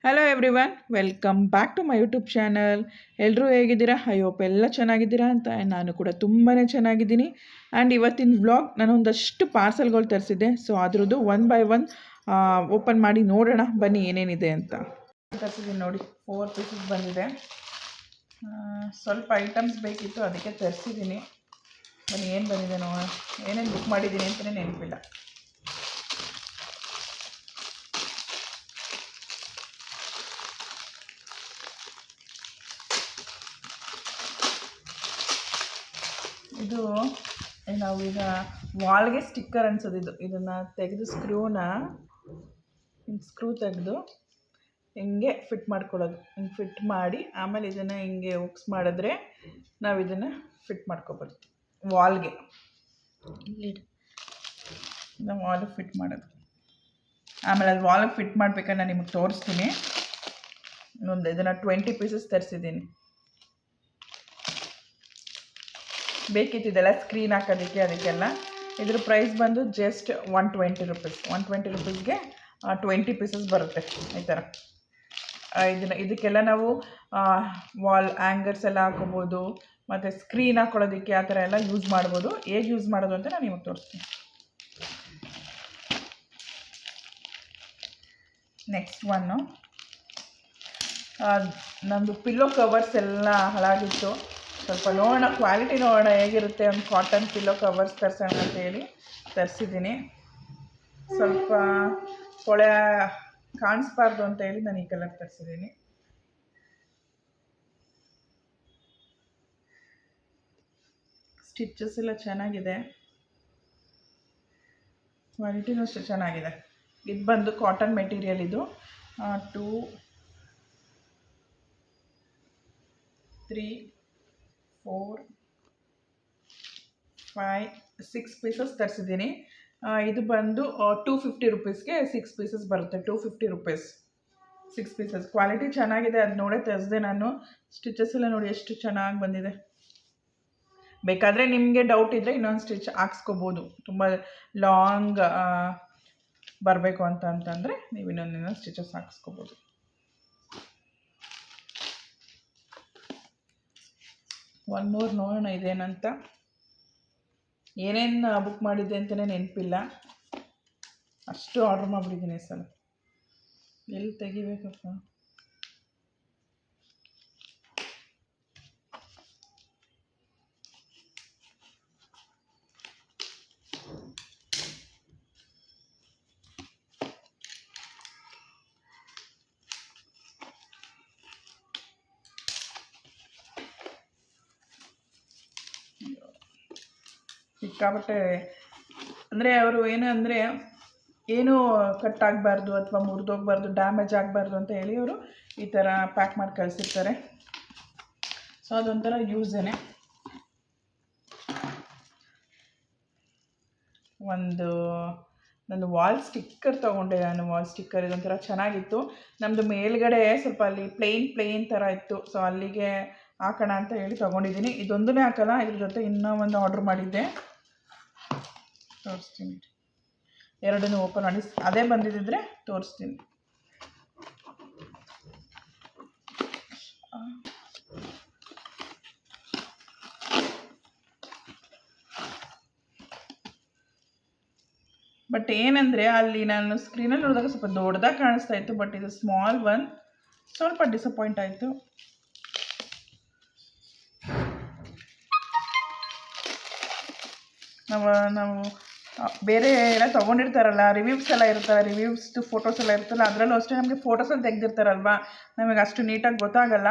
Hello everyone, welcome back to my YouTube channel. ಎಲ್ಲರೂ ಹೇಗಿದ್ದೀರಾ? I hope ಎಲ್ಲ ಚೆನ್ನಾಗಿದ್ದೀರಾ ಅಂತ. ನಾನು ಕೂಡ ತುಂಬಾ ಚೆನ್ನಾಗಿದ್ದೀನಿ. ಆ್ಯಂಡ್ ಇವತ್ತಿನ ವ್ಲಾಗ್ ನಾನು ಒಂದಷ್ಟು ಪಾರ್ಸಲ್ಗಳು ತರಿಸಿದ್ದೆ. ಸೊ ಅದ್ರದ್ದು ಒನ್ ಬೈ ಒನ್ ಓಪನ್ ಮಾಡಿ ನೋಡೋಣ ಬನ್ನಿ ಏನೇನಿದೆ ಅಂತ. ತರಿಸಿದ್ದೀನಿ ನೋಡಿ, 4 ಪೀಸಸ್ ಬಂದಿದೆ. ಸ್ವಲ್ಪ ಐಟಮ್ಸ್ ಬೇಕಿತ್ತು, ಅದಕ್ಕೆ ತರಿಸಿದ್ದೀನಿ. ಬನ್ನಿ ಏನು ಬಂದಿದೆ ನೋಡೋಣ. ಏನೇನು ಬುಕ್ ಮಾಡಿದ್ದೀನಿ ಅಂತಲೇ ನೆನಪಿಲ್ಲ. ಇದು ನಾವೀಗ ವಾಲ್ಗೆ ಸ್ಟಿಕ್ಕರ್ ಅನ್ಸೋದು. ಇದನ್ನು ತೆಗೆದು ಸ್ಕ್ರೂ ತೆಗೆದು ಹಿಂಗೆ ಫಿಟ್ ಮಾಡ್ಕೊಳ್ಳೋದು. ಹಿಂಗೆ ಫಿಟ್ ಮಾಡಿ ಆಮೇಲೆ ಇದನ್ನು ಹಿಂಗೆ ಉಕ್ಸ್ ಮಾಡಿದ್ರೆ ನಾವು ಇದನ್ನು ಫಿಟ್ ಮಾಡ್ಕೊಬೋದು ವಾಲ್ಗೆ. ಇದನ್ನು ವಾಲ್ಗೆ ಫಿಟ್ ಮಾಡೋದು. ಆಮೇಲೆ ಅದು ವಾಲ್ಗೆ ಫಿಟ್ ಮಾಡಬೇಕಾದ್ರೆ ನಾನು ನಿಮಗೆ ತೋರಿಸ್ತೀನಿ. ಇದನ್ನು 20 ಪೀಸಸ್ ತರಿಸಿದ್ದೀನಿ. ಬೇಕಿತ್ತು ಇದೆಲ್ಲ ಸ್ಕ್ರೀನ್ ಹಾಕೋದಕ್ಕೆ, ಅದಕ್ಕೆಲ್ಲ. ಇದ್ರ ಪ್ರೈಸ್ ಬಂದು ಜಸ್ಟ್ 120 ರುಪೀಸ್. 120 ರುಪೀಸ್ಗೆ 20 ಪೀಸಸ್ ಬರುತ್ತೆ ಈ ಥರ. ಇದಕ್ಕೆಲ್ಲ ನಾವು ವಾಲ್ ಆ್ಯಂಗರ್ಸ್ ಎಲ್ಲ ಹಾಕೋಬೋದು, ಮತ್ತು ಸ್ಕ್ರೀನ್ ಹಾಕೊಳ್ಳೋದಕ್ಕೆ ಆ ಥರ ಎಲ್ಲ ಯೂಸ್ ಮಾಡ್ಬೋದು. ಹೇಗೆ ಯೂಸ್ ಮಾಡೋದು ಅಂತ ನಾನು ನಿಮಗೆ ತೋರಿಸ್ತೀನಿ. ನೆಕ್ಸ್ಟ್ ಒನ್ನು, ನಮ್ಮದು ಪಿಲ್ಲೋ ಕವರ್ಸ್ ಎಲ್ಲ ಹಾಳಾಗಿತ್ತು. ಸ್ವಲ್ಪ ನೋಡೋಣ, ಕ್ವಾಲಿಟಿ ನೋಡೋಣ ಹೇಗಿರುತ್ತೆ. ಒಂದು ಕಾಟನ್ ಪಿಲ್ಲೋ ಕವರ್ಸ್ ತರಿಸೋಣ ಅಂತೇಳಿ ತರಿಸಿದ್ದೀನಿ. ಸ್ವಲ್ಪ ಕೊಳೆ ಕಾಣಿಸ್ಬಾರ್ದು ಅಂತೇಳಿ ನಾನು ಈ ಕಲರ್ ತರಿಸಿದ್ದೀನಿ. ಸ್ಟಿಚಸ್ ಎಲ್ಲ ಚೆನ್ನಾಗಿದೆ, ಕ್ವಾಲಿಟಿನೂ ಅಷ್ಟೇ ಚೆನ್ನಾಗಿದೆ. ಇದು ಬಂದು ಕಾಟನ್ ಮೆಟೀರಿಯಲ್. ಇದು 2, 3, 4, 5, 6 ಪೀಸಸ್ ತರಿಸಿದ್ದೀನಿ. ಇದು ಬಂದು 250 ರುಪೀಸ್ಗೆ 6 ಪೀಸಸ್ ಬರುತ್ತೆ. 250 ರುಪೀಸ್ 6 ಪೀಸಸ್. ಕ್ವಾಲಿಟಿ ಚೆನ್ನಾಗಿದೆ, ಅದು ನೋಡೇ ತರಿಸಿದೆ ನಾನು. ಸ್ಟಿಚಸ್ ಎಲ್ಲ ನೋಡಿ ಎಷ್ಟು ಚೆನ್ನಾಗಿ ಬಂದಿದೆ. ಬೇಕಾದರೆ ನಿಮಗೆ ಡೌಟ್ ಇದ್ದರೆ ಇನ್ನೊಂದು ಸ್ಟಿಚ್ ಹಾಕ್ಸ್ಕೋಬೋದು. ತುಂಬ ಲಾಂಗ್ ಬರಬೇಕು ಅಂತಂದರೆ ನೀವು ಇನ್ನೊಂದು ಸ್ಟಿಚಸ್ ಹಾಕ್ಸ್ಕೋಬೋದು. ಒನ್ ಮೋರ್ ನೋಡೋಣ ಇದೇನಂತ. ಏನೇನು ಬುಕ್ ಮಾಡಿದ್ದೆ ಅಂತಲೇ ನೆನಪಿಲ್ಲ, ಅಷ್ಟು ಆರ್ಡ್ರ್ ಮಾಡಿಬಿಟ್ಟಿದ್ದೀನಿ ಸಲ. ಎಲ್ಲಿ ತೆಗಿಬೇಕಪ್ಪ? ಸಿಕ್ಕಾಬಟ್ಟೆ ಅಂದರೆ ಅವರು ಏನು ಕಟ್ ಆಗಬಾರ್ದು ಅಥವಾ ಮುರಿದೋಗ್ಬಾರ್ದು, ಡ್ಯಾಮೇಜ್ ಆಗಬಾರ್ದು ಅಂತ ಹೇಳಿ ಅವರು ಈ ಥರ ಪ್ಯಾಕ್ ಮಾಡಿ ಕಳಿಸಿರ್ತಾರೆ. ಸೊ ಅದೊಂಥರ ಯೂಸೇನೆ. ನಾನು ವಾಲ್ ಸ್ಟಿಕ್ಕರ್ ತೊಗೊಂಡೆ. ವಾಲ್ ಸ್ಟಿಕ್ಕರ್ ಇದೊಂಥರ ಚೆನ್ನಾಗಿತ್ತು. ನಮ್ಮದು ಮೇಲ್ಗಡೆ ಸ್ವಲ್ಪ ಅಲ್ಲಿ ಪ್ಲೇನ್ ಥರ ಇತ್ತು. ಸೊ ಅಲ್ಲಿಗೆ ಹಾಕೋಣ ಅಂತ ಹೇಳಿ ತೊಗೊಂಡಿದ್ದೀನಿ. ಇದೊಂದನ್ನೇ ಹಾಕಲ್ಲ, ಇದ್ರ ಜೊತೆ ಇನ್ನೂ ಒಂದು ಆರ್ಡ್ರ್ ಮಾಡಿದ್ದೆ, ತೋರಿಸ್ತೀನಿ. ಎರಡನ್ನೂ ಓಪನ್ ಮಾಡಿ ಅದೇ ಬಂದಿದ್ದರೆ ತೋರಿಸ್ತೀನಿ. ಬಟ್ ಏನಂದರೆ ಅಲ್ಲಿ ನಾನು ಸ್ಕ್ರೀನಲ್ಲಿ ನೋಡಿದಾಗ ಸ್ವಲ್ಪ ದೊಡ್ಡದಾಗಿ ಕಾಣಿಸ್ತಾ ಇತ್ತು. ಬಟ್ ಇದು ಸ್ಮಾಲ್ ಒನ್, ಸ್ವಲ್ಪ ಡಿಸಪಾಯಿಂಟ್ ಆಯಿತು. ನಾವು ಬೇರೆ ಎಲ್ಲ ತೊಗೊಂಡಿರ್ತಾರಲ್ಲ, ರಿವ್ಯೂಸ್ ಎಲ್ಲ ಇರ್ತಾರೆ, ರಿವ್ಯೂಸ್ದು ಫೋಟೋಸ್ ಎಲ್ಲ ಇರ್ತಲ್ಲ, ಅದರಲ್ಲೂ ಅಷ್ಟೇ ನಮಗೆ ಫೋಟೋಸಲ್ಲಿ ತೆಗೆದಿರ್ತಾರಲ್ವ, ನಮಗೆ ಅಷ್ಟು ನೀಟಾಗಿ ಗೊತ್ತಾಗಲ್ಲ.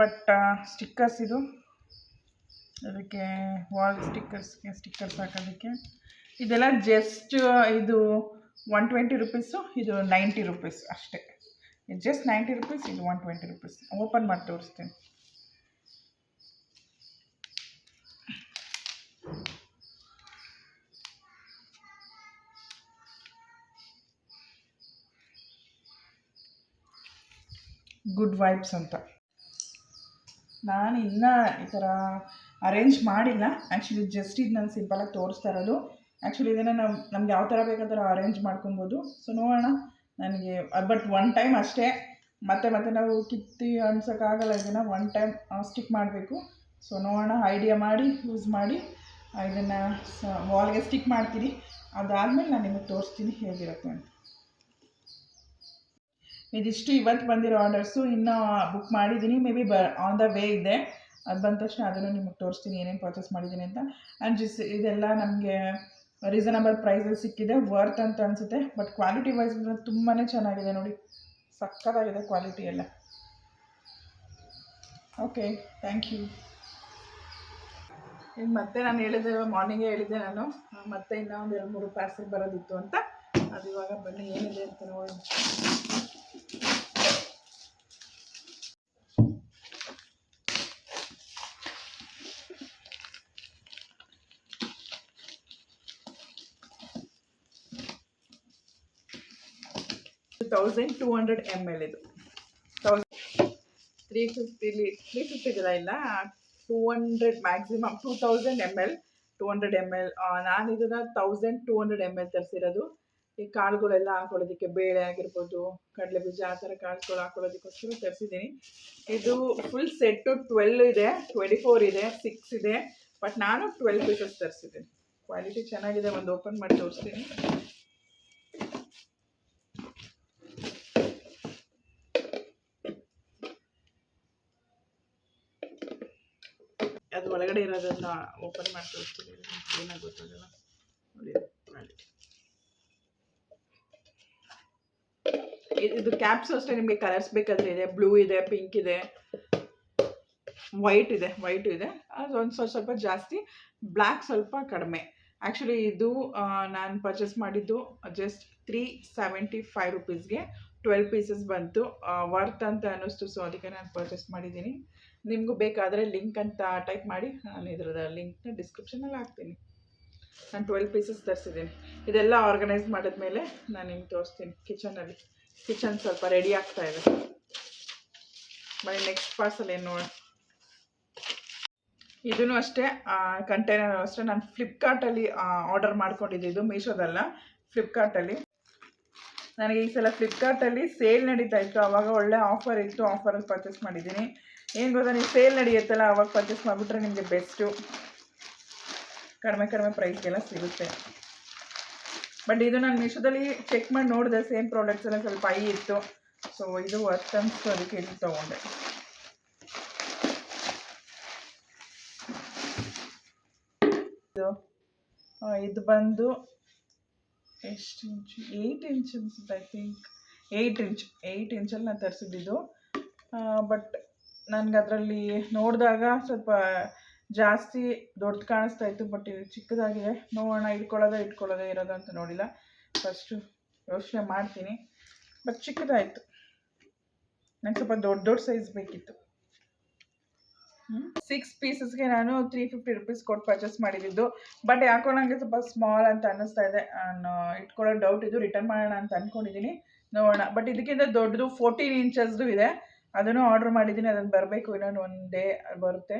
ಬಟ್ ಸ್ಟಿಕ್ಕರ್ಸ್ ಇದು, ಅದಕ್ಕೆ ವಾಲ್ ಸ್ಟಿಕ್ಕರ್ಸ್ ಹಾಕೋದಕ್ಕೆ ಇದೆಲ್ಲ ಜಸ್ಟ್ ಇದು 120 ರುಪೀಸು, ಇದು 90 ರುಪೀಸ್ ಅಷ್ಟೇ. ಇದು ಜಸ್ಟ್ 90 ರುಪೀಸ್, ಇದು 120 ರುಪೀಸ್. ಓಪನ್ ಮಾಡಿ ತೋರಿಸ್ತೀನಿ. ಗುಡ್ ವೈಬ್ಸ್ ಅಂತ. ನಾನು ಇನ್ನೂ ಈ ಥರ ಅರೇಂಜ್ ಮಾಡಿಲ್ಲ. ಆ್ಯಕ್ಚುಲಿ ಜಸ್ಟ್ ಇದು ನಾನು ಸಿಂಪಲಾಗಿ ತೋರಿಸ್ತಾ ಇರೋದು. ಆ್ಯಕ್ಚುಲಿ ಇದನ್ನು ನಮ್ಗೆ ಯಾವ ಥರ ಬೇಕಾದ್ರೆ ಅರೇಂಜ್ ಮಾಡ್ಕೊಬೋದು. ಸೊ ನೋಡೋಣ. ನನಗೆ ಬಟ್ ಒನ್ ಟೈಮ್ ಅಷ್ಟೇ ಮತ್ತೆ ಮತ್ತೆ ನಾವು ಕಿತ್ತಿ ಅನ್ಸೋಕ್ಕಾಗಲ್ಲ, ಇದನ್ನು ಒನ್ ಟೈಮ್ ಸ್ಟಿಕ್ ಮಾಡಬೇಕು. ಸೊ ನೋಡೋಣ, ಐಡಿಯಾ ಮಾಡಿ ಯೂಸ್ ಮಾಡಿ ಇದನ್ನು ವಾಲ್ಗೆ ಸ್ಟಿಕ್ ಮಾಡ್ತೀನಿ. ಅದಾದಮೇಲೆ ನಾನು ನಿಮಗೆ ತೋರಿಸ್ತೀನಿ ಹೇಗಿರುತ್ತೆ ಅಂತ. ಇದಿಷ್ಟು ಇವತ್ತು ಬಂದಿರೋ ಆರ್ಡರ್ಸು. ಇನ್ನೂ ಬುಕ್ ಮಾಡಿದ್ದೀನಿ, may be on the way ಇದೆ. ಅದು ಬಂದ ತಕ್ಷಣ ಅದನ್ನು ನಿಮಗೆ ತೋರಿಸ್ತೀನಿ ಏನೇನು ಪರ್ಚೇಸ್ ಮಾಡಿದ್ದೀನಿ ಅಂತ. ಆ್ಯಂಡ್ ಇದೆಲ್ಲ ನಮಗೆ ರೀಸನಬಲ್ ಪ್ರೈಸಲ್ಲಿ ಸಿಕ್ಕಿದೆ, ವರ್ತ್ ಅಂತ ಅನಿಸುತ್ತೆ. ಬಟ್ ಕ್ವಾಲಿಟಿ ವೈಸ್ ತುಂಬಾ ಚೆನ್ನಾಗಿದೆ ನೋಡಿ, ಸಕ್ಕತ್ತಾಗಿದೆ ಕ್ವಾಲಿಟಿ ಎಲ್ಲ. Okay, thank you. ಈಗ ಮತ್ತೆ ನಾನು ಹೇಳಿದ್ದೆ, ಮಾರ್ನಿಂಗೇ ಹೇಳಿದ್ದೆ ನಾನು, ಮತ್ತೆ ಇನ್ನೂ ಒಂದು 2-3 ಪಾರ್ಸೆಲ್ ಬರೋದಿತ್ತು ಅಂತ. ಅದು ಇವಾಗ ಬನ್ನಿ ಏನಿದೆ ಅಂತ ನೋಡಿ. $1200 ml ಇದು. 350 ಇಲ್ಲ 200 ಮ್ಯಾಕ್ಸಿಮಮ್ 2000 ml 200 ml. ನಾನು ಇದನ್ನು 1200 ml ತರಿಸಿರೋದು. ಈ ಕಾಳುಗಳೆಲ್ಲ ಹಾಕೊಳ್ಳೋದಕ್ಕೆ, ಬೇಳೆ ಆಗಿರ್ಬೋದು, ಕಡಲೆ ಬೀಜ, ಆ ಥರ ಕಾಳುಗಳು ಹಾಕೊಳ್ಳೋದಕ್ಕೋಸ್ಕರ ತರಿಸಿದ್ದೀನಿ. ಇದು ಫುಲ್ ಸೆಟ್ಟು 12 ಇದೆ, 24 ಇದೆ, 6 ಇದೆ. ಬಟ್ ನಾನು 12 ಪೀಸಸ್ ತರಿಸಿದ್ದೀನಿ. ಕ್ವಾಲಿಟಿ ಚೆನ್ನಾಗಿದೆ, ಒಂದು ಓಪನ್ ಮಾಡಿ ತೋರಿಸ್ತೀನಿ. ಅದು ಒಳಗಡೆ ಇರೋದನ್ನು ಓಪನ್ ಮಾಡಿ ತೋರಿಸ್ತೀನಿ, ಏನಾಗಿ ಗೊತ್ತಾಗಲ್ಲ ನೋಡಿ. ಇದು ಕ್ಯಾಪ್ಸ್ ಅಷ್ಟೇ, ನಿಮಗೆ ಕಲರ್ಸ್ ಬೇಕಾದರೆ ಇದೆ, ಬ್ಲೂ ಇದೆ, ಪಿಂಕ್ ಇದೆ, ವೈಟ್ ಇದೆ. ಅದು ಒಂದು ಸ್ವಲ್ಪ ಜಾಸ್ತಿ, ಬ್ಲ್ಯಾಕ್ ಸ್ವಲ್ಪ ಕಡಿಮೆ. ಆ್ಯಕ್ಚುಲಿ ಇದು ನಾನು ಪರ್ಚೇಸ್ ಮಾಡಿದ್ದು ಜಸ್ಟ್ 375 ರುಪೀಸ್ಗೆ 12 ಪೀಸಸ್ ಬಂತು. ವರ್ತ್ ಅಂತ ಅನ್ನಿಸ್ತು, ಸೊ ಅದಕ್ಕೆ ನಾನು ಪರ್ಚೇಸ್ ಮಾಡಿದ್ದೀನಿ. ನಿಮಗೂ ಬೇಕಾದರೆ ಲಿಂಕ್ ಅಂತ ಟೈಪ್ ಮಾಡಿ, ನಾನು ಇದರದ ಲಿಂಕ್ನ ಡಿಸ್ಕ್ರಿಪ್ಷನಲ್ಲಿ ಹಾಕ್ತೀನಿ. ನಾನು 12 ಪೀಸಸ್ ತರಿಸಿದ್ದೀನಿ. ಇದೆಲ್ಲ ಆರ್ಗನೈಸ್ ಮಾಡಿದ್ಮೇಲೆ ನಾನು ನಿಮ್ಗೆ ತೋರಿಸ್ತೀನಿ. ಕಿಚನ್ ಸ್ವಲ್ಪ ರೆಡಿ ಆಗ್ತಾ ಇದೆ. ಬನ್ನಿ ನೆಕ್ಸ್ಟ್ ಪಾರ್ಸಲ್ ಏನು ನೋಡೋಣ. ಇದೂ ಅಷ್ಟೇ, ಕಂಟೈನರ್ ಅಷ್ಟೇ. ನಾನು ಫ್ಲಿಪ್ಕಾರ್ಟಲ್ಲಿ ಆರ್ಡರ್ ಮಾಡ್ಕೊಂಡಿದ್ದು, ಇದು ಮೀಶೋದಲ್ಲ, ಫ್ಲಿಪ್ಕಾರ್ಟಲ್ಲಿ. ನನಗೆ ಈ ಸಲ ಫ್ಲಿಪ್ಕಾರ್ಟಲ್ಲಿ ಸೇಲ್ ನಡೀತಾ ಇತ್ತು, ಆವಾಗ ಒಳ್ಳೆ ಆಫರ್ ಇತ್ತು, ಆಫರಲ್ಲಿ ಪರ್ಚೇಸ್ ಮಾಡಿದ್ದೀನಿ. ಏನು ಗೊತ್ತಾ, ನೀವು ಸೇಲ್ ನಡೆಯುತ್ತಲ್ಲ ಆವಾಗ ಪರ್ಚೇಸ್ ಮಾಡಿಬಿಟ್ರೆ ನಿಮಗೆ ಬೆಸ್ಟು, ಕಡಿಮೆ ಪ್ರೈಸ್ಗೆಲ್ಲ ಸಿಗುತ್ತೆ. ಬಟ್ ಇದು ನಾನು ಮೀಶೋದಲ್ಲಿ ಚೆಕ್ ಮಾಡಿ ನೋಡಿದೆ, ಸೇಮ್ ಪ್ರಾಡಕ್ಟ್ಸ್ ಎಲ್ಲ ಸ್ವಲ್ಪ ಹೈ ಇತ್ತು. ಸೊ ಇದು ವರ್ತ್ ಅನ್ಸ್ತು, ಅದಕ್ಕೆ ಇದು ತೊಗೊಂಡೆ. ಇದು ಬಂದು ಎಷ್ಟು ಇಂಚು, 8 ಇಂಚ್ ಅನ್ಸುತ್ತೆ, ಐ ಥಿಂಕ್ 8 ಇಂಚಲ್ಲಿ ನಾನು ತರಿಸಿದ್ದು. ಬಟ್ ನನಗೆ ಅದರಲ್ಲಿ ನೋಡಿದಾಗ ಸ್ವಲ್ಪ ಜಾಸ್ತಿ ದೊಡ್ಡ ಕಾಣಿಸ್ತಾ ಇತ್ತು, ಬಟ್ ಇದು ಚಿಕ್ಕದಾಗಿದೆ. ನೋಡೋಣ, ಇಟ್ಕೊಳ್ಳೋದೇ ಇರೋದು ಅಂತ ನೋಡಿಲ್ಲ. ಫಸ್ಟು ಯೋಚನೆ ಮಾಡ್ತೀನಿ. ಬಟ್ ಚಿಕ್ಕದಾಯಿತು, ನಂಗೆ ಸ್ವಲ್ಪ ದೊಡ್ಡ ಸೈಜ್ ಬೇಕಿತ್ತು. 6 ಪೀಸಸ್ಗೆ ನಾನು 350 ರುಪೀಸ್ ಕೊಟ್ಟು ಪರ್ಚೇಸ್ ಮಾಡಿದ್ದು. ಬಟ್ ಯಾಕೋ ನನಗೆ ಸ್ವಲ್ಪ ಸ್ಮಾಲ್ ಅಂತ ಅನ್ನಿಸ್ತಾ ಇದೆ. ನಾನು ಇಟ್ಕೊಳ್ಳೋ ಡೌಟ್ ಇದು, ರಿಟರ್ನ್ ಮಾಡೋಣ ಅಂತ ಅಂದ್ಕೊಂಡಿದ್ದೀನಿ. ನೋಡೋಣ. ಬಟ್ ಇದಕ್ಕಿಂತ ದೊಡ್ಡದು 14 ಇಂಚಸ್ದು ಇದೆ, ಅದನ್ನು ಆರ್ಡ್ರ್ ಮಾಡಿದ್ದೀನಿ. ಅದನ್ನು ಬರಬೇಕು, ಇನ್ನೊಂದು 1 ಡೇ ಬರುತ್ತೆ.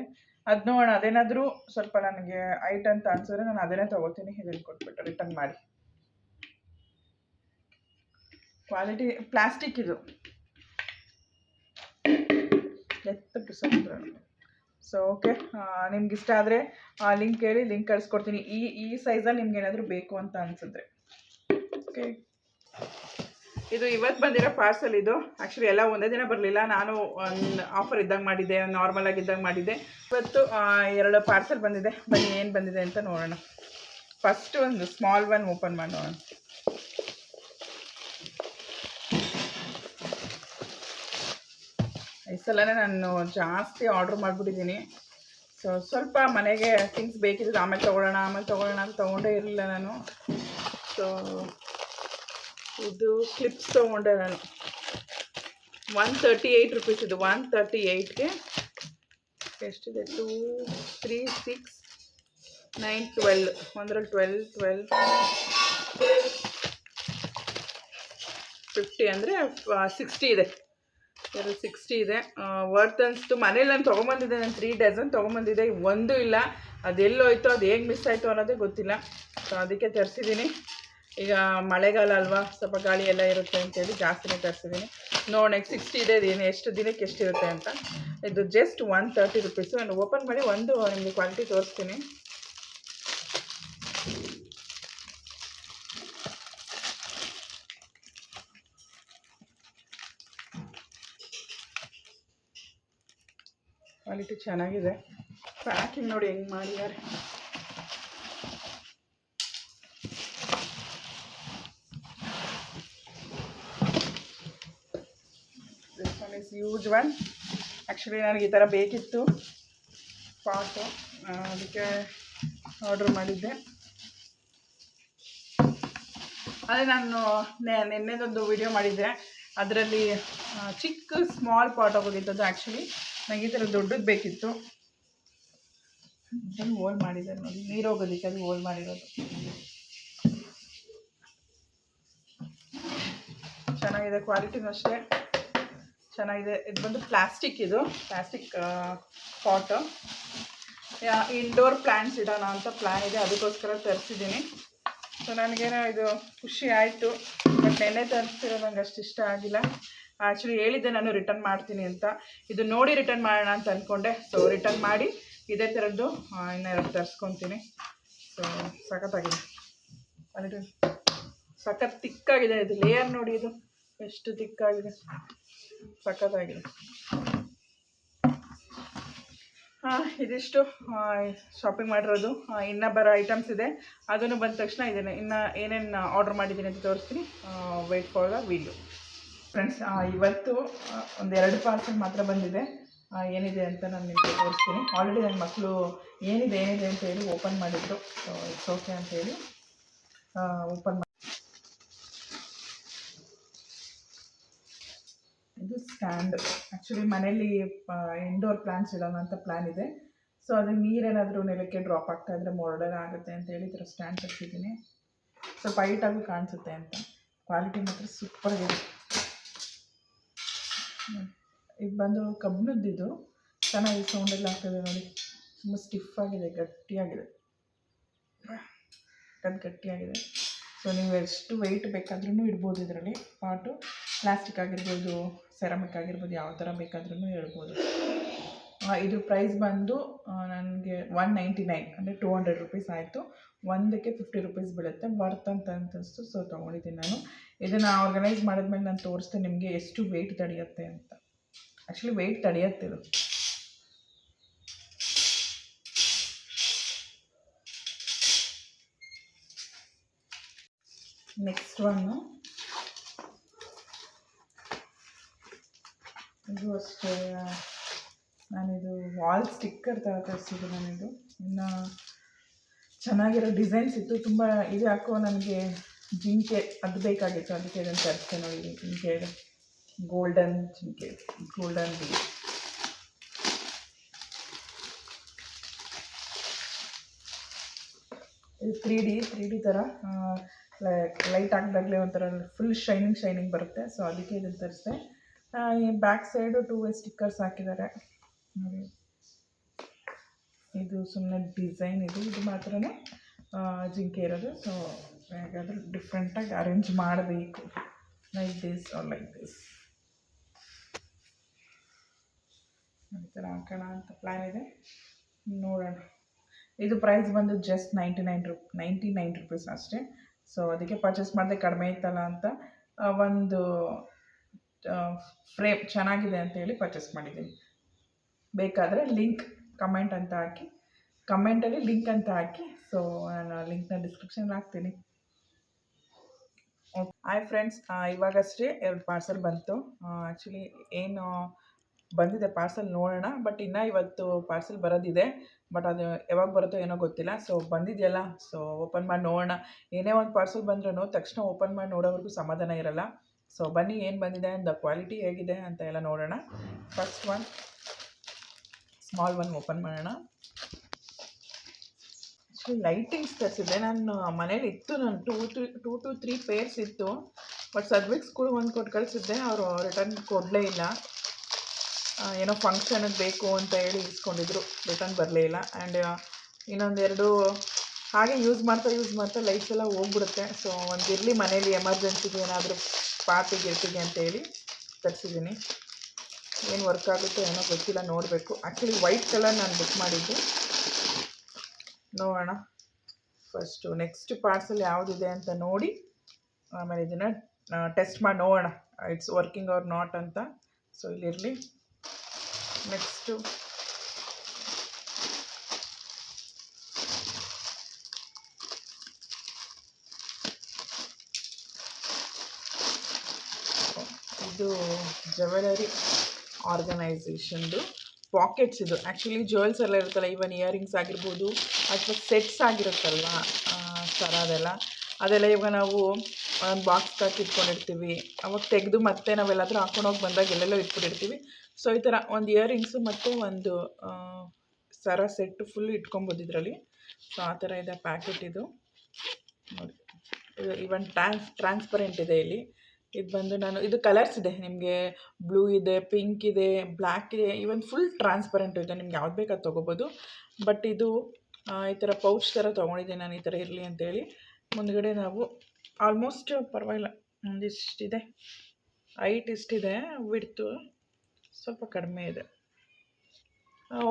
ಅದು ನೋಡೋಣ. ಅದೇನಾದರೂ ಸ್ವಲ್ಪ ನನಗೆ ಐಟ್ ಅಂತ ಅನ್ಸಿದ್ರೆ ನಾನು ಅದನ್ನೇ ತೊಗೊಳ್ತೀನಿ. ಇದನ್ನು ಕೊಟ್ಬಿಟ್ಟು ರಿಟರ್ನ್ ಮಾಡಿ. ಕ್ವಾಲಿಟಿ ಪ್ಲಾಸ್ಟಿಕ್ ಇದು, ಸೊ ಓಕೆ. ನಿಮ್ಗೆ ಇಷ್ಟ ಆದರೆ ಲಿಂಕ್ ಹೇಳಿ, ಲಿಂಕ್ ಕಳಿಸ್ಕೊಡ್ತೀನಿ. ಈ ಸೈಜಲ್ಲಿ ನಿಮ್ಗೆ ಏನಾದರೂ ಬೇಕು ಅಂತ ಅನಿಸಿದ್ರೆ. ಓಕೆ, ಇದು ಇವತ್ತು ಬಂದಿರೋ ಪಾರ್ಸಲ್. ಇದು ಆ್ಯಕ್ಚುಲಿ ಎಲ್ಲ ಒಂದೇ ದಿನ ಬರಲಿಲ್ಲ. ನಾನು ಒಂದು ಆಫರ್ ಇದ್ದಾಗ ಮಾಡಿದ್ದೆ, ನಾರ್ಮಲ್ ಆಗಿದ್ದಾಗ ಮಾಡಿದ್ದೆ. ಇವತ್ತು 2 ಪಾರ್ಸಲ್ ಬಂದಿದೆ. ಬನ್ನಿ ಏನು ಬಂದಿದೆ ಅಂತ ನೋಡೋಣ. ಫಸ್ಟ್ ಒಂದು ಸ್ಮಾಲ್ ಒನ್ ಓಪನ್ ಮಾಡಿ ನೋಡೋಣ. ಈ ಸಲನೇ ನಾನು ಜಾಸ್ತಿ ಆರ್ಡ್ರ್ ಮಾಡಿಬಿಟ್ಟಿದ್ದೀನಿ. ಸೊ ಸ್ವಲ್ಪ ಮನೆಗೆ ಥಿಂಗ್ಸ್ ಬೇಕಿದ್ದು, ಆಮೇಲೆ ತೊಗೊಳ್ಳೋಣ ಅಂತ ತೊಗೊಂಡೇ ಇರಲಿಲ್ಲ ನಾನು. ಸೊ ಇದು ಕ್ಲಿಪ್ಸ್ ತೊಗೊಂಡೆ ನಾನು. 138 ರುಪೀಸ್ ಇದು. 138ಗೆ ಎಷ್ಟಿದೆ? 2, 3, 6, 9, 12. ಒಂದರಲ್ಲಿ 12, 50 ಅಂದರೆ 60 ಇದೆ. 60 ಇದೆ. ವರ್ತ್ ಅನಿಸ್ತು. ಮನೇಲಿ ನಾನು ತೊಗೊಂಬಂದಿದ್ದೆ, ನಾನು 3 ಡಜನ್ ತೊಗೊಂಬಂದಿದ್ದೆ. ಒಂದು ಇಲ್ಲ, ಅದೆಲ್ಲೋಯ್ತು, ಅದು ಹೇಗೆ ಮಿಸ್ ಆಯಿತು ಅನ್ನೋದೇ ಗೊತ್ತಿಲ್ಲ. ಸೊ ಅದಕ್ಕೆ ತರಿಸಿದ್ದೀನಿ. ಈಗ ಮಳೆಗಾಲ ಅಲ್ವಾ, ಸ್ವಲ್ಪ ಗಾಳಿ ಎಲ್ಲ ಇರುತ್ತೆ ಅಂತೇಳಿ ಜಾಸ್ತಿನೇ ತರಿಸಿದ್ದೀನಿ. ನೋಡಿ 60 ಇದೆ, ಎಷ್ಟು ದಿನಕ್ಕೆ ಎಷ್ಟಿರುತ್ತೆ ಅಂತ. ಇದು ಜಸ್ಟ್ 130 ರುಪೀಸು. ನಾನು ಓಪನ್ ಮಾಡಿ ಒಂದು ನಿಮಗೆ ಕ್ವಾಲಿಟಿ ತೋರಿಸ್ತೀನಿ. ಕ್ವಾಲಿಟಿ ಚೆನ್ನಾಗಿದೆ. ಪ್ಯಾಕಿಂಗ್ ನೋಡಿ ಹೆಂಗೆ ಮಾಡಿದ್ದಾರೆ. This one is use one. Actually ನನಗೆ ಈ ಥರ ಬೇಕಿತ್ತು ಪಾಟು, ಅದಕ್ಕೆ ಆರ್ಡ್ರ್ ಮಾಡಿದ್ದೆ. ಅದೇ ನಾನು ನಿನ್ನೆದೊಂದು ವಿಡಿಯೋ ಮಾಡಿದ್ದೆ, ಅದರಲ್ಲಿ ಚಿಕ್ಕ ಸ್ಮಾಲ್ ಪಾಟ್ ಹೋಗಿದ್ದದು. ಆ್ಯಕ್ಚುಲಿ ನನಗೆ ಈ ಥರ ದೊಡ್ಡದು ಬೇಕಿತ್ತು. ಅದನ್ನು ಹೋಲ್ಡ್ ಮಾಡಿದ್ದಾರೆ ನೋಡಿ, ನೀರು ಹೋಗೋದಕ್ಕೆ ಅದು ಹೋಲ್ಡ್ ಮಾಡಿರೋದು. ಚೆನ್ನಾಗಿದೆ, ಕ್ವಾಲಿಟಿನೂ ಅಷ್ಟೇ ಚೆನ್ನಾಗಿದೆ. ಇದು ಬಂದು ಪ್ಲಾಸ್ಟಿಕ್ ಪಾಟು. ಇಂಡೋರ್ ಪ್ಲ್ಯಾಂಟ್ಸ್ ಇಡೋಣ ಅಂತ ಪ್ಲ್ಯಾನ್ ಇದೆ, ಅದಕ್ಕೋಸ್ಕರ ತರಿಸಿದ್ದೀನಿ. ಸೊ ನನಗೇನೋ ಇದು ಖುಷಿ ಆಯಿತು. ಬಟ್ ನೆನ್ನೆ ತರಿಸ್ತಿರೋ ನಂಗೆ ಅಷ್ಟು ಇಷ್ಟ ಆಗಿಲ್ಲ. ಆ್ಯಕ್ಚುಲಿ ಹೇಳಿದ್ದೆ ನಾನು ರಿಟರ್ನ್ ಮಾಡ್ತೀನಿ ಅಂತ. ಇದು ನೋಡಿ ರಿಟರ್ನ್ ಮಾಡೋಣ ಅಂತ ಅಂದ್ಕೊಂಡೆ. ಸೊ ರಿಟರ್ನ್ ಮಾಡಿ ಇದೇ ಥರದ್ದು ಇನ್ನೆರಡು ತರಿಸ್ಕೊತೀನಿ. ಸೊ ಸಖತ್ತಾಗಿದೆ, ಕ್ವಾಲಿಟಿ ಸಖತ್ ತಿಕ್ಕಾಗಿದೆ. ಇದು ಲೇಯರ್ ನೋಡಿ, ಇದು ಎಷ್ಟು ತಿಕ್ಕಾಗಿದೆ, ಸಖತ್ತಾಗಿದೆ. ಇದಿಷ್ಟು ಶಾಪಿಂಗ್ ಮಾಡಿರೋದು. ಇನ್ನೂ ಬರೋ ಐಟಮ್ಸ್ ಇದೆ, ಅದನ್ನು ಬಂದ ತಕ್ಷಣ ಇದ್ದೇನೆ ಇನ್ನು ಏನೇನು ಆರ್ಡ್ರ್ ಮಾಡಿದ್ದೀನಿ ಅಂತ ತೋರಿಸ್ತೀನಿ. Wait for the video. Friends, ಇವತ್ತು ಒಂದೆರಡು ಪಾರ್ಸೆಲ್ ಮಾತ್ರ ಬಂದಿದೆ. ಏನಿದೆ ಅಂತ ನಾನು ನಿಮಗೆ ತೋರಿಸ್ತೀನಿ. ಆಲ್ರೆಡಿ ನನ್ನ ಮಕ್ಕಳು ಏನಿದೆ ಅಂತ ಹೇಳಿ ಓಪನ್ ಮಾಡಿದ್ರು. ಸೊ ಇಟ್ಸ್ ಓಕೆ ಅಂತೇಳಿ ಓಪನ್ ಮಾಡಿ. ಇದು ಸ್ಟ್ಯಾಂಡ್. ಆ್ಯಕ್ಚುಲಿ ಮನೇಲಿ ಇಂಡೋರ್ ಪ್ಲಾಂಟ್ಸ್ ಇಡೋಣ ಅಂತ ಪ್ಲ್ಯಾನ್ ಇದೆ. ಸೊ ಅದು ನೀರೇನಾದರೂ ನೆಲಕ್ಕೆ ಡ್ರಾಪ್ ಆಗ್ತಾ ಇದ್ದರೆ ಮೊರಡೆಲ್ಲ ಆಗುತ್ತೆ ಅಂತೇಳಿ ಈ ಥರ ಸ್ಟ್ಯಾಂಡ್ ತರಿಸಿದ್ದೀನಿ. ಸ್ವಲ್ಪ ಹೈಟಾಗೂ ಕಾಣಿಸುತ್ತೆ ಅಂತ. ಕ್ವಾಲಿಟಿ ಮಾತ್ರ ಸೂಪರಾಗಿದೆ. ಇದು ಬಂದು ಕಬ್ಬಿಣದ್ದು, ಚೆನ್ನಾಗಿ ಸೌಂಡೆಲ್ಲ ಆಗ್ತದೆ ನೋಡಿ. ತುಂಬ ಸ್ಟಿಫಾಗಿದೆ, ಗಟ್ಟಿಯಾಗಿದೆ. ಸೊ ನೀವು ಎಷ್ಟು ವೆಯ್ಟ್ ಬೇಕಾದ್ರೂ ಇಡ್ಬೋದು ಇದರಲ್ಲಿ. ಪಾಟು ಪ್ಲಾಸ್ಟಿಕ್ ಆಗಿರ್ಬೋದು, ಸೆರಾಮಿಕ್ ಆಗಿರ್ಬೋದು, ಯಾವ ಥರ ಬೇಕಾದ್ರೂ ಇಡ್ಬೋದು. ಇದು ಪ್ರೈಸ್ ಬಂದು ನನಗೆ 199 ಅಂದರೆ 200 ರುಪೀಸ್ ಆಯಿತು. ಒಂದಕ್ಕೆ 50 ರುಪೀಸ್ ಬೀಳುತ್ತೆ. ವರ್ತ್ ಅಂತ ಅನಿಸ್ತು, ಸೊ ತೊಗೊಂಡಿದ್ದೀನಿ ನಾನು. ಇದನ್ನು ಆರ್ಗನೈಸ್ ಮಾಡಿದ್ಮೇಲೆ ನಾನು ತೋರಿಸ್ತೇನೆ ನಿಮಗೆ ಎಷ್ಟು ವೆಯ್ಟ್ ತಡೆಯುತ್ತೆ ಅಂತ. ಆ್ಯಕ್ಚುಲಿ ವೆಯ್ಟ್ ತಡೆಯುತ್ತೆ ಇದು. ನೆಕ್ಸ್ಟ್ ಒನ್ನು ಇದು ಅಷ್ಟೇ. ನಾನಿದು ವಾಲ್ ಸ್ಟಿಕ್ಕರ್ ಥರ ತರಿಸಿದ್ದು. ನಾನಿದು ಇನ್ನು ಚೆನ್ನಾಗಿರೋ ಡಿಸೈನ್ಸ್ ಇತ್ತು, ತುಂಬ ಇದು ಯಾಕೋ ನನಗೆ ಜಿಂಕೆ ಅದು ಬೇಕಾಗಿತ್ತು, ಅದಕ್ಕೆ ಇದನ್ನು ತರಿಸ್ತೆ ನೋಡಿ. ಜಿಂಕೆ ಇದೆ, ಗೋಲ್ಡನ್ ಜಿಂಕೆ, ಗೋಲ್ಡನ್ ಬೀ. ಇದು 3D ಥರ ಲೈಟ್ ಹಾಕಿದಾಗಲೇ ಒಂಥರ ಫುಲ್ ಶೈನಿಂಗ್ ಬರುತ್ತೆ. ಸೊ ಅದಕ್ಕೆ ಇದನ್ನು ತರಿಸ್ದೆ. ಈ ಬ್ಯಾಕ್ ಸೈಡು 2 ವೇ ಸ್ಟಿಕ್ಕರ್ಸ್ ಹಾಕಿದ್ದಾರೆ ನೋಡಿ. ಇದು ಸುಮ್ಮನೆ ಡಿಸೈನ್ ಇದು ಮಾತ್ರ ಜಿಂಕೆ ಇರೋದು. ಸೊ ಹೇಗಾದರೂ ಡಿಫ್ರೆಂಟಾಗಿ ಅರೇಂಜ್ ಮಾಡಬೇಕು, like this are like this. ಈ ಥರ ಹಾಕೋಣ ಅಂತ ಪ್ಲ್ಯಾನ್ ಇದೆ, ನೋಡೋಣ. ಇದು ಪ್ರೈಸ್ ಬಂದು ಜಸ್ಟ್ 99 ರುಪೀಸ್ ಅಷ್ಟೇ. ಸೊ ಅದಕ್ಕೆ ಪರ್ಚೇಸ್ ಮಾಡಿದೆ, ಕಡಿಮೆ ಇತ್ತಲ್ಲ ಅಂತ. ಒಂದು ಫ್ರೇಮ್ ಚೆನ್ನಾಗಿದೆ ಅಂತ ಹೇಳಿ ಪರ್ಚೇಸ್ ಮಾಡಿದ್ದೀನಿ. ಬೇಕಾದರೆ ಲಿಂಕ್ ಕಮೆಂಟಲ್ಲಿ ಲಿಂಕ್ ಅಂತ ಹಾಕಿ. ಸೊ ನಾನು ಲಿಂಕ್ನ ಡಿಸ್ಕ್ರಿಪ್ಷನಲ್ಲಿ ಹಾಕ್ತೀನಿ. ಹಾಯ್ ಫ್ರೆಂಡ್ಸ್, ಇವಾಗಷ್ಟೇ 2 ಪಾರ್ಸೆಲ್ ಬಂತು. ಆ್ಯಕ್ಚುಲಿ ಏನು ಬಂದಿದೆ ಪಾರ್ಸೆಲ್ ನೋಡೋಣ. ಬಟ್ ಇನ್ನೂ ಇವತ್ತು ಪಾರ್ಸೆಲ್ ಬರೋದಿದೆ, ಬಟ್ ಅದು ಯಾವಾಗ ಬರುತ್ತೋ ಏನೋ ಗೊತ್ತಿಲ್ಲ. ಸೊ ಬಂದಿದೆಯಲ್ಲ, ಸೊ ಓಪನ್ ಮಾಡಿ ನೋಡೋಣ. ಏನೇ ಒಂದು ಪಾರ್ಸೆಲ್ ಬಂದ್ರೂ ತಕ್ಷಣ ಓಪನ್ ಮಾಡಿ ನೋಡೋವರೆಗೂ ಸಮಾಧಾನ ಇರಲ್ಲ. ಸೊ ಬನ್ನಿ, ಏನು ಬಂದಿದೆ ಅಂತ, ಕ್ವಾಲಿಟಿ ಹೇಗಿದೆ ಅಂತ ಎಲ್ಲ ನೋಡೋಣ. First one small one open ಮಾಡೋಣ. ಆ್ಯಕ್ಚುಲಿ ಲೈಟಿಂಗ್ಸ್ ತರಿಸಿದ್ದೆ ನಾನು. ಮನೇಲಿ ಇತ್ತು, ನಾನು 2 to 3 ಪೇರ್ಸ್ ಇತ್ತು. ಬಟ್ ಸದ್ವಿಕ್ ಸ್ಕೂಲ್ ಒಂದು ಕೊಟ್ಟು ಕಳಿಸಿದ್ದೆ, ಅವರು ರಿಟರ್ನ್ ಕೊಡಲೇ ಇಲ್ಲ. ಏನೋ ಫಂಕ್ಷನಿಗೆ ಬೇಕು ಅಂತ ಹೇಳಿ ಇಸ್ಕೊಂಡಿದ್ರು, ರಿಟರ್ನ್ ಬರಲೇ ಇಲ್ಲ. ಆ್ಯಂಡ್ ಇನ್ನೊಂದೆರಡು ಹಾಗೆ ಯೂಸ್ ಮಾಡ್ತಾ ಲೈಟ್ಸ್ ಎಲ್ಲ ಹೋಗ್ಬಿಡುತ್ತೆ. ಸೊ ಒಂದು ಇರಲಿ ಮನೇಲಿ ಎಮರ್ಜೆನ್ಸಿಗೆ ಏನಾದರೂ ಪಾರ್ಟಿಗೆ ಇರ್ತಿಗೆ ಅಂತೇಳಿ ತರಿಸಿದ್ದೀನಿ. ಏನು ವರ್ಕ್ ಆಗುತ್ತೋ ಏನೋ ಗೊತ್ತಿಲ್ಲ, ನೋಡಬೇಕು. ಆ್ಯಕ್ಚುಲಿ ವೈಟ್ ಕಲರ್ ನಾನು ಬುಕ್ ಮಾಡಿದ್ದು, ನೋಡೋಣ ಫಸ್ಟು ನೆಕ್ಸ್ಟ್ ಪಾರ್ಸಲ್ ಯಾವುದಿದೆ ಅಂತ ನೋಡಿ ಆಮೇಲೆ ಇದನ್ನು ಟೆಸ್ಟ್ ಮಾಡಿ ನೋಡೋಣ ಇಟ್ಸ್ ವರ್ಕಿಂಗ್ ಆರ್ ನಾಟ್ ಅಂತ. ಸೊ ಇಲ್ಲಿರಲಿ. ನೆಕ್ಸ್ಟು ಇದು ಜ್ಯುವೆಲರಿ ಆರ್ಗನೈಸೇಷನ್ದು ಪಾಕೆಟ್ಸ್. ಇದು ಆ್ಯಕ್ಚುಲಿ ಜ್ಯುವೆಲ್ಸ್ ಎಲ್ಲ ಇರುತ್ತಲ್ಲ, ಈವನ್ ಇಯರಿಂಗ್ಸ್ ಆಗಿರ್ಬೋದು ಅಥವಾ ಸೆಟ್ಸ್ ಆಗಿರುತ್ತಲ್ವ ಸರ ಅದೆಲ್ಲ ಇವಾಗ ನಾವು ಒಂದು ಬಾಕ್ಸ್ಗೆ ಹಾಕಿ ಇಟ್ಕೊಂಡಿರ್ತೀವಿ. ಅವಾಗ ತೆಗೆದು ಮತ್ತೆ ನಾವೆಲ್ಲಾದರೂ ಹಾಕ್ಕೊಂಡೋಗಿ ಬಂದಾಗ ಎಲ್ಲೆಲ್ಲೋ ಇಟ್ಬಿಟ್ಟಿರ್ತೀವಿ. ಸೊ ಈ ಥರ ಒಂದು ಇಯರಿಂಗ್ಸು ಮತ್ತು ಒಂದು ಸರ ಸೆಟ್ಟು ಫುಲ್ ಇಟ್ಕೊಬೋದು ಇದರಲ್ಲಿ. ಸೊ ಆ ಥರ ಇದೆ ಪ್ಯಾಕೆಟ್. ಇದು ನೋಡಿ, ಇದು ಇವನ್ ಟ್ರಾನ್ಸ್ಪರೆಂಟ್ ಇದೆ ಇಲ್ಲಿ. ಇದು ಬಂದು ಇದು ಕಲರ್ಸ್ ಇದೆ ನಿಮಗೆ, ಬ್ಲೂ ಇದೆ, ಪಿಂಕ್ ಇದೆ, ಬ್ಲ್ಯಾಕ್ ಇದೆ, ಈವನ್ ಫುಲ್ ಟ್ರಾನ್ಸ್ಪರೆಂಟು ಇದೆ. ನಿಮ್ಗೆ ಯಾವ್ದು ಬೇಕು ಅದು ತೊಗೋಬೋದು. ಬಟ್ ಇದು ಈ ಥರ ಪೌಚ್ ಥರ ತೊಗೊಂಡಿದ್ದೀನಿ ನಾನು, ಈ ಥರ ಇರಲಿ ಅಂತೇಳಿ. ಮುಂದ್ಗಡೆ ನಾವು ಆಲ್ಮೋಸ್ಟ್ ಪರವಾಗಿಲ್ಲ ಒಂದಿಷ್ಟಿದೆ, ಹೈಟ್ ಇಷ್ಟಿದೆ, ವಿಡ್ತು ಸ್ವಲ್ಪ ಕಡಿಮೆ ಇದೆ.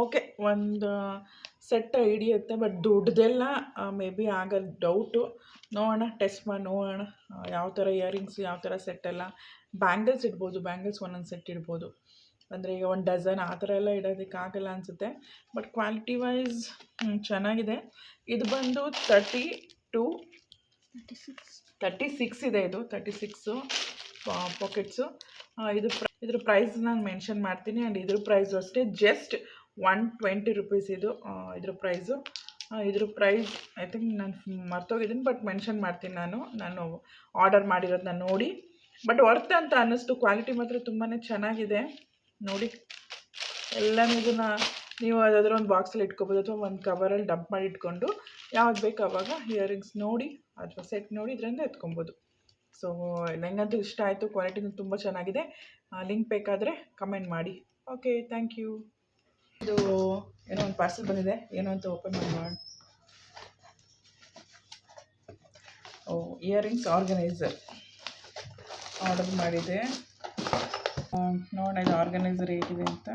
ಓಕೆ, ಒಂದು ಸೆಟ್ ಹಿಡಿಯುತ್ತೆ, ಬಟ್ ದುಡ್ಡೆಲ್ಲ ಮೇ ಬಿ ಆಗೋದು ಡೌಟು. ನೋಡೋಣ, ಟೆಸ್ಟ್ ಮಾಡಿ ನೋಡೋಣ ಯಾವ ಥರ ಇಯರಿಂಗ್ಸ್, ಯಾವ ಥರ ಸೆಟ್ಟೆಲ್ಲ. ಬ್ಯಾಂಗಲ್ಸ್ ಇಡ್ಬೋದು, ಬ್ಯಾಂಗಲ್ಸ್ ಒಂದೊಂದು ಸೆಟ್ ಇಡ್ಬೋದು. ಅಂದರೆ ಈಗ 1 ಡಜನ್ ಆ ಥರ ಎಲ್ಲ ಇಡೋದಕ್ಕಾಗಲ್ಲ ಅನಿಸುತ್ತೆ. ಬಟ್ ಕ್ವಾಲಿಟಿ ವೈಸ್ ಚೆನ್ನಾಗಿದೆ. ಇದು ಬಂದು 36 ಇದೆ. ಇದು 36 ಪಾಕೆಟ್ಸು. ಇದ್ರ ಪ್ರೈಸ್ ನಾನು ಮೆನ್ಷನ್ ಮಾಡ್ತೀನಿ. ಆ್ಯಂಡ್ ಇದ್ರ ಪ್ರೈಸು ಅಷ್ಟೇ, ಜಸ್ಟ್ 120 ರುಪೀಸ್ ಇದು ಇದ್ರ ಪ್ರೈಸು. ಇದ್ರ ಪ್ರೈಸ್ ಐ ಥಿಂಕ್ ನಾನು ಮರ್ತೋಗಿದ್ದೀನಿ, ಬಟ್ ಮೆನ್ಷನ್ ಮಾಡ್ತೀನಿ ನಾನು ಆರ್ಡರ್ ಮಾಡಿರೋದನ್ನ ನೋಡಿ. ಬಟ್ ವರ್ತ್ ಅಂತ ಅನ್ನಿಸ್ತು. ಕ್ವಾಲಿಟಿ ಮಾತ್ರ ತುಂಬಾ ಚೆನ್ನಾಗಿದೆ. ನೋಡಿ, ಎಲ್ಲನೂ ಇದನ್ನು ನೀವು ಯಾವುದಾದ್ರೂ ಒಂದು ಬಾಕ್ಸಲ್ಲಿ ಇಟ್ಕೊಬೋದು, ಅಥವಾ ಒಂದು ಕವರಲ್ಲಿ ಡಂಪ್ ಮಾಡಿ ಇಟ್ಕೊಂಡು ಯಾವ್ದು ಬೇಕು ಆವಾಗ ಇಯರಿಂಗ್ಸ್ ನೋಡಿ ಅಥವಾ ಸೆಟ್ ನೋಡಿ ಇದರಿಂದ ಎತ್ಕೊಬೋದು. ಸೊ ನನಗಂತೂ ಇಷ್ಟ ಆಯಿತು, ಕ್ವಾಲಿಟಿನೂ ತುಂಬ ಚೆನ್ನಾಗಿದೆ. ಲಿಂಕ್ ಬೇಕಾದರೆ ಕಮೆಂಟ್ ಮಾಡಿ. Okay, thank you. ಇದು ಏನೋ ಒಂದು ಪಾರ್ಸಲ್ ಬಂದಿದೆ, ಏನೋ ಅಂತ ಓಪನ್ ಮಾಡಿ. ಇಯರಿಂಗ್ಸ್ ಆರ್ಗನೈಸರ್ ಆರ್ಡರ್ ಮಾಡಿದೆ. ನೋಡೋಣ ಇದು ಆರ್ಗನೈಸರ್ ಹೇಗಿದೆ ಅಂತ.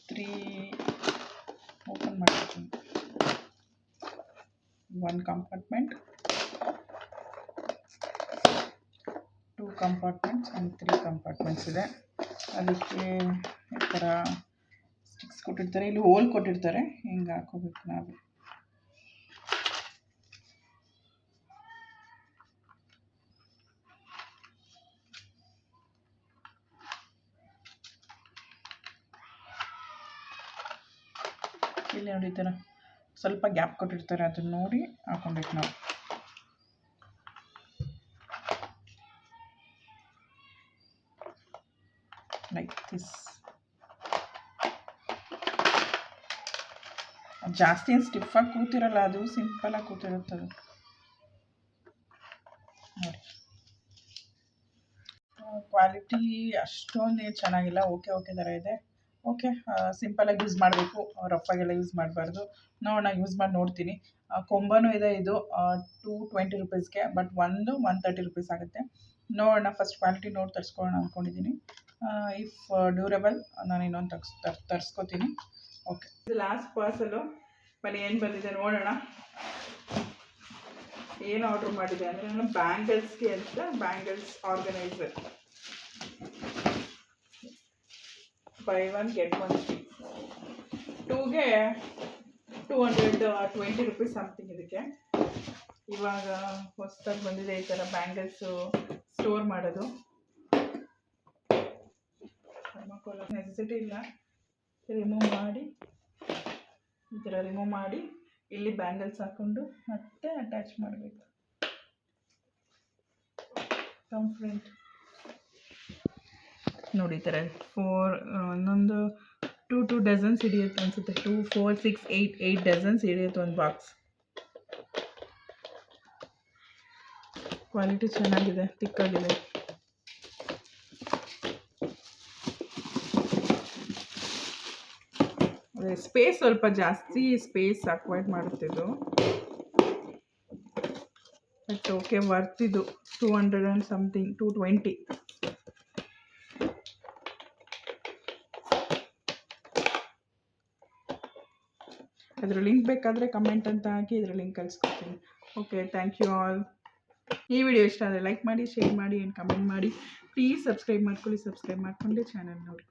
3 ಓಪನ್ ಮಾಡಿದ್ದೀನಿ. 1 ಕಂಪಾರ್ಟ್ಮೆಂಟ್, 2 ಕಂಪಾರ್ಟ್ಮೆಂಟ್ಸ್ ಆ್ಯಂಡ್ 3 ಕಂಪಾರ್ಟ್ಮೆಂಟ್ಸ್ ಇದೆ. ಅದಕ್ಕೆ ಈ ಥರ ಸ್ಟಿಕ್ಸ್ ಕೊಟ್ಟಿರ್ತಾರೆ, ಇಲ್ಲಿ ಹೋಲ್ ಕೊಟ್ಟಿರ್ತಾರೆ, ಹಿಂಗೆ ಹಾಕೋಬೇಕು ನಾವು. ಇಲ್ಲಿ ನೋಡಿ, ಈ ಥರ ಸ್ವಲ್ಪ ಗ್ಯಾಪ್ ಕೊಟ್ಟಿರ್ತಾರೆ, ಅದನ್ನ ನೋಡಿ ಹಾಕೊಬೇಕು ನಾವು. Like this. ಜಾಸ್ತಿ ಏನು ಸ್ಟಿಫಾಗಿ ಕೂತಿರಲ್ಲ, ಅದು ಸಿಂಪಲಾಗಿ ಕೂತಿರುತ್ತೆ ಅದು. ನೋಡಿ, ಕ್ವಾಲಿಟಿ ಅಷ್ಟೊಂದು ಚೆನ್ನಾಗಿಲ್ಲ, ಓಕೆ ಥರ ಇದೆ. ಓಕೆ, ಸಿಂಪಲಾಗಿ ಯೂಸ್ ಮಾಡಬೇಕು, ರಫಾಗೆಲ್ಲ ಯೂಸ್ ಮಾಡಬಾರ್ದು. ನೋಡೋಣ, ಯೂಸ್ ಮಾಡಿ ನೋಡ್ತೀನಿ. ಕೊಂಬನೂ ಇದೆ. ಇದು 220 ರುಪೀಸ್ಗೆ, ಬಟ್ 130 ರುಪೀಸ್ ಆಗುತ್ತೆ. ನೋಡೋಣ, ಫಸ್ಟ್ ಕ್ವಾಲಿಟಿ ನೋಡಿ ತರಿಸ್ಕೊಳ್ಳೋಣ ಅಂದ್ಕೊಂಡಿದ್ದೀನಿ. ಇಫ್ ಡ್ಯೂರೇಬಲ್ ನಾನು ಇನ್ನೊಂದು ತರಿಸ್ಕೊತೀನಿ. ಓಕೆ, ಇದು ಲಾಸ್ಟ್ ಪಾರ್ಸಲು. ಬನ್ನಿ ಏನು ಬಂದಿದೆ ನೋಡೋಣ. ಏನು ಆರ್ಡ್ರ್ ಮಾಡಿದೆ ಅಂದರೆ, ನಾನು ಬ್ಯಾಂಗಲ್ಸ್ಗೆ ಅಂತ bangles organiser, buy 1 get 1 free. 2ಗೆ 220 rupees something. ಇದಕ್ಕೆ ಇವಾಗ ಹೊಸದಾಗಿ ಬಂದಿದೆ ಈ ಥರ ಬ್ಯಾಂಗಲ್ಸು ಸ್ಟೋರ್ ಮಾಡೋದು. ಥರ್ಮಾಕೋಲ್ ನೆಸೆಸಿಟಿ ಇಲ್ಲ. ರಿಮೂವ್ ಮಾಡಿ, ಈ ಥರ ರಿಮೂವ್ ಮಾಡಿ ಇಲ್ಲಿ ಬ್ಯಾಂಗಲ್ಸ್ ಹಾಕ್ಕೊಂಡು ಮತ್ತೆ ಅಟ್ಯಾಚ್ ಮಾಡಬೇಕು. ಫ್ರಂಟ್ ನೋಡಿ, ಈ ಥರ 4 ಇನ್ನೊಂದು 2 ಡಜನ್ಸ್ ಹಿಡಿಯುತ್ತೆ ಅನಿಸುತ್ತೆ. 2, 4, 6, 8 ಡಜನ್ಸ್ ಹಿಡಿಯುತ್ತೆ ಒಂದು ಬಾಕ್ಸ್. ಕ್ವಾಲಿಟಿ ಚೆನ್ನಾಗಿದೆ, ತಿಕ್ಕಾಗಿದೆ. ಸ್ಪೇಸ್ ಸ್ವಲ್ಪ ಜಾಸ್ತಿ ಸ್ಪೇಸ್ ಅಕ್ವೈರ್ ಮಾಡುತ್ತಿದ್ದು, ಬಟ್ ಓಕೆ ವರ್ತ್ ಇದು 200 ಆ್ಯಂಡ್ ಸಮಥಿಂಗ್ 220. ಅದ್ರ ಲಿಂಕ್ ಬೇಕಾದರೆ ಕಮೆಂಟ್ ಅಂತ ಹಾಕಿ ಇದ್ರ ಲಿಂಕ್ ಕಳಿಸ್ಕೊಡ್ತೀನಿ. Okay, thank you all. ಈ ವಿಡಿಯೋ ಇಷ್ಟ ಆದರೆ ಲೈಕ್ ಮಾಡಿ, ಶೇರ್ ಮಾಡಿ ಆ್ಯಂಡ್ ಕಮೆಂಟ್ ಮಾಡಿ. ಪ್ಲೀಸ್ ಸಬ್ಸ್ಕ್ರೈಬ್ ಮಾಡ್ಕೊಳ್ಳಿ. ಸಬ್ಸ್ಕ್ರೈಬ್ ಮಾಡಿಕೊಂಡೆ ಚಾನಲ್ ನೋಡಿ.